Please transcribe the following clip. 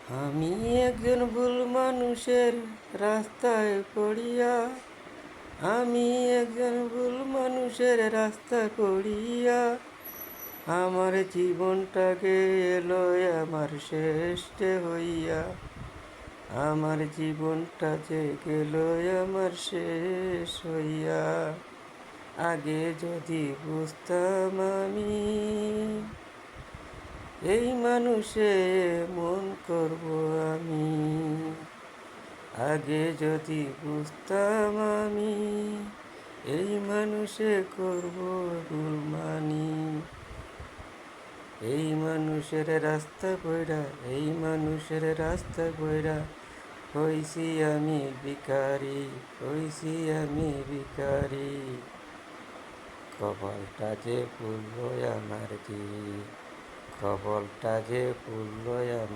আমি একজন ভুল মানুষের রাস্তায় পড়িয়া, আমি একজন ভুল মানুষের রাস্তায় পড়িয়া, আমার জীবনটাকে এলো আমার শেষ যে হইয়া, আমার জীবনটা যে গেল আমার শেষ হইয়া। আগে যদি বুঝতাম আমি এই মানুষে মন করব আমি, আগে যদি বুঝতাম আমি এই মানুষে করব গুলমানি। এই মানুষের রাস্তা কইরা, এই মানুষের রাস্তা কইরা হইছি আমি ভিখারি, হইছি আমি ভিখারি। কপালটা যে পুরলো আমার কি, কপালটা যে পুরলো আমার।